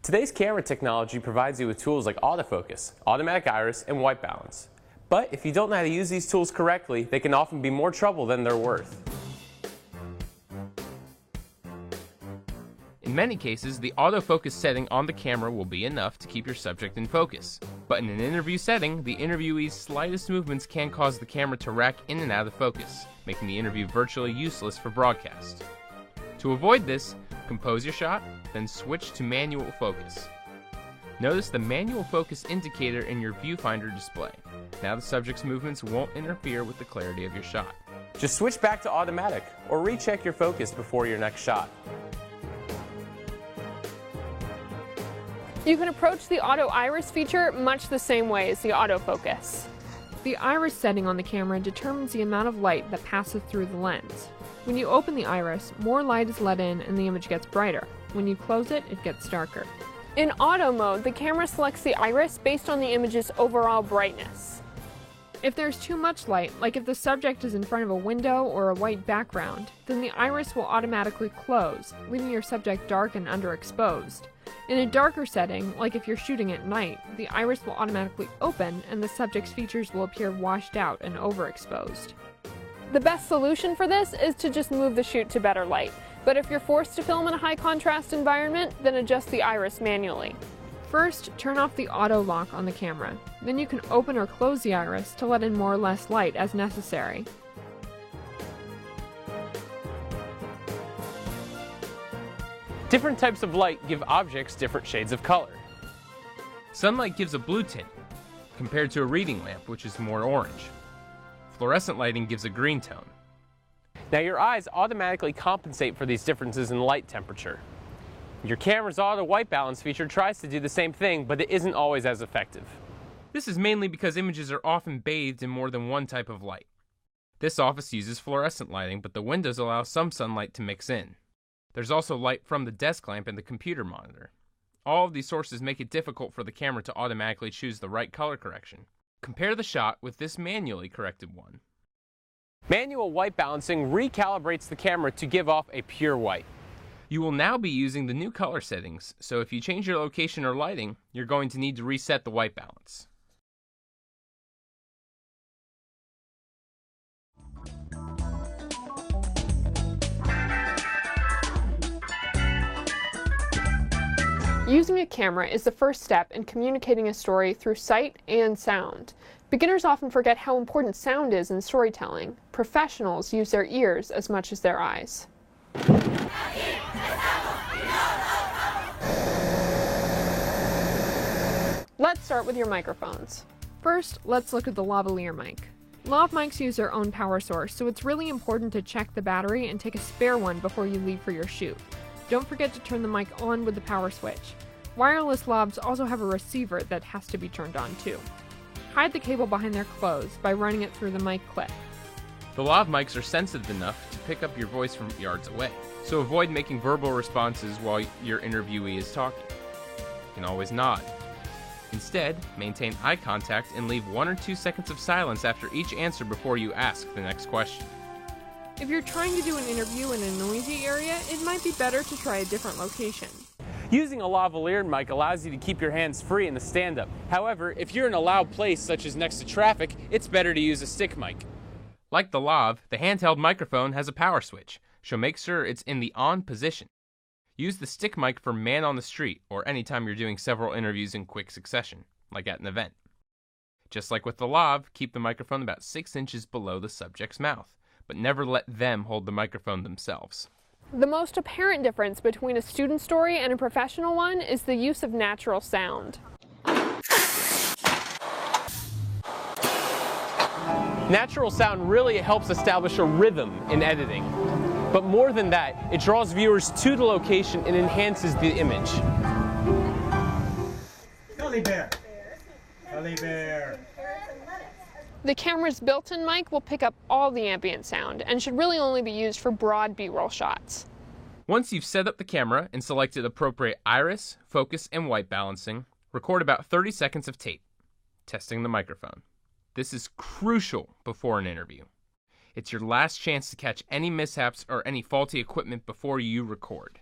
Today's camera technology provides you with tools like autofocus, automatic iris, and white balance. But if you don't know how to use these tools correctly, they can often be more trouble than they're worth. In many cases, the autofocus setting on the camera will be enough to keep your subject in focus. But in an interview setting, the interviewee's slightest movements can cause the camera to rack in and out of focus, making the interview virtually useless for broadcast. To avoid this, compose your shot, then switch to manual focus. Notice the manual focus indicator in your viewfinder display. Now the subject's movements won't interfere with the clarity of your shot. Just switch back to automatic, or recheck your focus before your next shot. You can approach the auto iris feature much the same way as the autofocus. The iris setting on the camera determines the amount of light that passes through the lens. When you open the iris, more light is let in and the image gets brighter. When you close it, it gets darker. In auto mode, the camera selects the iris based on the image's overall brightness. If there's too much light, like if the subject is in front of a window or a white background, then the iris will automatically close, leaving your subject dark and underexposed. In a darker setting, like if you're shooting at night, the iris will automatically open and the subject's features will appear washed out and overexposed. The best solution for this is to just move the shoot to better light, but if you're forced to film in a high contrast environment, then adjust the iris manually. First, turn off the auto lock on the camera. Then you can open or close the iris to let in more or less light as necessary. Different types of light give objects different shades of color. Sunlight gives a blue tint, compared to a reading lamp, which is more orange. Fluorescent lighting gives a green tone. Now your eyes automatically compensate for these differences in light temperature. Your camera's auto white balance feature tries to do the same thing, but it isn't always as effective. This is mainly because images are often bathed in more than one type of light. This office uses fluorescent lighting, but the windows allow some sunlight to mix in. There's also light from the desk lamp and the computer monitor. All of these sources make it difficult for the camera to automatically choose the right color correction. Compare the shot with this manually corrected one. Manual white balancing recalibrates the camera to give off a pure white. You will now be using the new color settings, so if you change your location or lighting, you're going to need to reset the white balance. Using a camera is the first step in communicating a story through sight and sound. Beginners often forget how important sound is in storytelling. Professionals use their ears as much as their eyes. Let's start with your microphones. First, let's look at the lavalier mic. Lav mics use their own power source, so it's really important to check the battery and take a spare one before you leave for your shoot. Don't forget to turn the mic on with the power switch. Wireless lavs also have a receiver that has to be turned on too. Hide the cable behind their clothes by running it through the mic clip. The lav mics are sensitive enough to pick up your voice from yards away, so avoid making verbal responses while your interviewee is talking. You can always nod. Instead, maintain eye contact and leave 1 or 2 seconds of silence after each answer before you ask the next question. If you're trying to do an interview in a noisy area, it might be better to try a different location. Using a lavalier mic allows you to keep your hands free in the stand-up. However, if you're in a loud place such as next to traffic, it's better to use a stick mic. Like the lav, the handheld microphone has a power switch, so make sure it's in the on position. Use the stick mic for man on the street or anytime you're doing several interviews in quick succession, like at an event. Just like with the lav, keep the microphone about 6 inches below the subject's mouth, but never let them hold the microphone themselves. The most apparent difference between a student story and a professional one is the use of natural sound. Natural sound really helps establish a rhythm in editing. But more than that, it draws viewers to the location and enhances the image. Gully bear. Gully bear. The camera's built-in mic will pick up all the ambient sound and should really only be used for broad B-roll shots. Once you've set up the camera and selected appropriate iris, focus, and white balancing, record about 30 seconds of tape, testing the microphone. This is crucial before an interview. It's your last chance to catch any mishaps or any faulty equipment before you record.